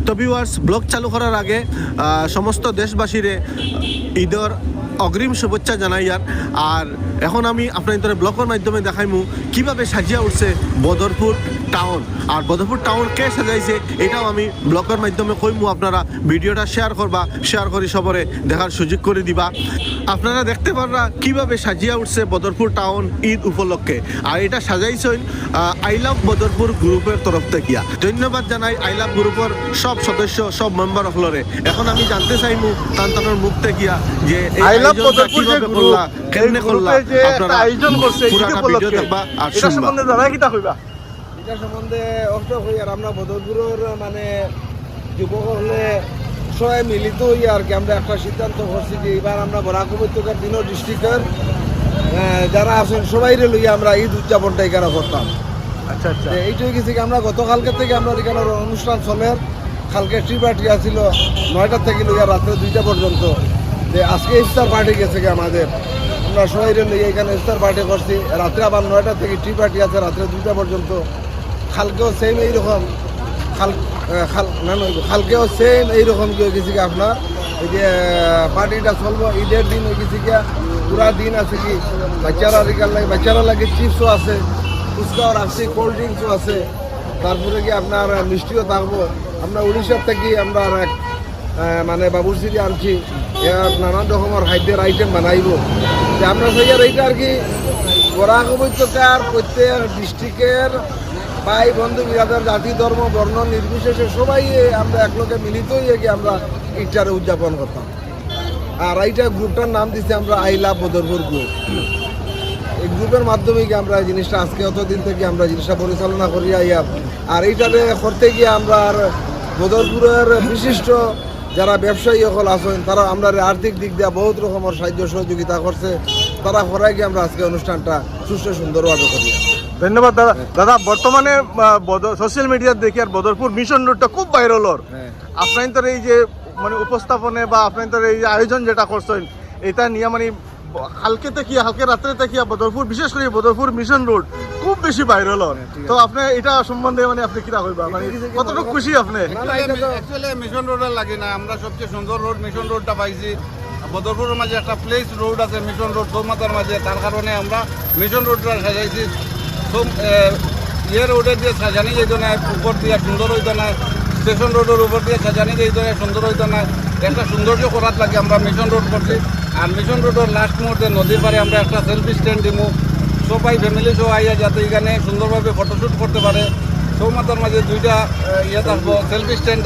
তো viewers, blog চালু করার আগে সমস্ত দেশবাসীরে ঈদের অগ্রিম শুভেচ্ছা জানাইয়ার। আর এখন আমি আপনাদের ব্লগের মাধ্যমে দেখাইমু কিভাবে সাজিয়া উঠছে বদরপুর টাউন। আর বদরপুর টাউন কে সাজাইছে এটাও আমি ব্লগের মাধ্যমে কইমু। আপনারা ভিডিওটা শেয়ার করবা, শেয়ার করে সবরে দেখার সুযোগ করে দিবা। আপনারা দেখতে পাররা কিভাবে সাজিয়া উঠছে বদরপুর টাউন ঈদ উপলক্ষে। আর এটা সাজাইছেন আই লাভ বদরপুর গ্রুপের তরফ থেকে। ধন্যবাদ জানাই আই লাভ গ্রুপের সব সদস্য, সব মেম্বার হলরে। এখন আমি জানতে চাইমু তান্তানোর মুখ থেকে যে আই লাভ বদরপুর যে গ্রুপ কেমনে করলা, আপনারা আয়োজন করছে পুরাটা ভিডিও দেখবা আর এটা শুনবা। সম্বন্ধে জানা কিটা কইবা? এটা সম্বন্ধে অর্থ হই আর আমরা বদরপুরের মানে যুবক হলে সবাই মিলিত হই আর কি আমরা একটা সিদ্ধান্ত করছি যে এবার আমরা বরাক উপত্যকার দিন ডিস্ট্রিক্টের যারা আছেন সবাই লইয়া আমরা ঈদ উদযাপনটা এখানে করতাম। আচ্ছা আচ্ছা, এইটাই গেছি আমরা গতকালকে থেকে আমরা এখানে অনুষ্ঠান চলে। কালকে ট্রি পার্টি আছিল 9টা থেকে লইয়া রাত্রে 2টা পর্যন্ত। যে আজকে ইফতার পার্টি গেছে আমাদের, আমরা সবাই লইয়া এখানে ইফতার পার্টি করছি। রাত্রে আবার 9টা থেকে ট্রি পার্টি আছে রাত্রে 2টা পর্যন্ত। কালকেও সেম এইরকম, কালকেও সেম এইরকম কি হয়ে গেছে আপনার এই যে পার্টিটা চলবো। ঈদের দিন হয়ে গেছে গিয়া পুরা দিন আছে কি বাচ্চারা লাগে চিপসও আছে, ফুচকাও রাখছি, কোল্ড ড্রিঙ্কসও আছে। তারপরে কি আপনার মিষ্টিও থাকবো। আমরা উড়িষ্যার থেকে আমরা এক মানে বাবুরচিরি আনছি, নানান রকমের খাদ্যের আইটেম বানাইব। যে আমরা সেই আর এইটা আর কি বরাক উপত্যকার প্রত্যেক ডিস্ট্রিক্টের ভাই বন্ধু বিরাদার জাতি ধর্ম বর্ণ নির্বিশেষে সবাই আমরা একলগে মিলিত হয়ে গিয়ে আমরা ঈদটারে উদযাপন করতাম। আর এইটা গ্রুপটার নাম দিচ্ছি আমরা আই লাভ বদরপুর গ্রুপ। এই গ্রুপের মাধ্যমে গিয়ে আমরা জিনিসটা আজকে অতদিন থেকে আমরা জিনিসটা পরিচালনা করি আইয়া। আর এইটাতে করতে গিয়ে আমরা আর বদরপুরের বিশিষ্ট যারা ব্যবসায়ী সকল আছেন তারা আমরা আর্থিক দিক দিয়ে বহুত রকমের সাহায্য সহযোগিতা করছে। তারা করাই গিয়ে আমরা আজকে অনুষ্ঠানটা সুষ্ঠু সুন্দরভাবে করি। ধন্যবাদ দাদা। দাদা, বর্তমানে সোশ্যাল মিডিয়ার দেখি আর বদরপুর মিশন রোডটা খুব ভাইরাল। আপনার এই যে মানে উপস্থাপনে বা আপনার এই যে আয়োজন যেটা করছেন এটা নিয়ে মানে কালকে থেকে কালকে রাত্রে থেকে বদরপুর, বিশেষ করে বদরপুর মিশন রোড খুব বেশি ভাইরাল। তো আপনি এটা সম্বন্ধে মানে আপনি কিরা কইবা, মানে কতটুকু খুশি আপনি? অ্যাকচুয়ালি মিশন রোডের লাগে না, আমরা সবচেয়ে সুন্দর রোড মিশন রোডটা পাইছি। বদরপুরের মাঝে একটা প্লেস রোড আছে মিশন রোড চৌমাথার মাঝে, তার কারণে আমরা মিশন রোডটা সাজাইছি। রোডের দিয়ে সাজানি যেত না, উপর দিয়ে সুন্দর হইতো না, স্টেশন রোডের উপর দিয়ে সাজানি যেত না, সুন্দর হইতো না। একটা সৌন্দর্য করার লাগে আমরা মিশন রোড করছি। আর মিশন রোডের লাস্ট মুহূর্তে নদীর পাড়ে আমরা একটা সেলফি স্ট্যান্ড দিব, সবাই ফ্যামিলি সহ আইয়া যাতে এখানে সুন্দরভাবে ফটোশ্যুট করতে পারে। চৌমাথার মাঝে 2টা থাকবো সেলফি স্ট্যান্ড।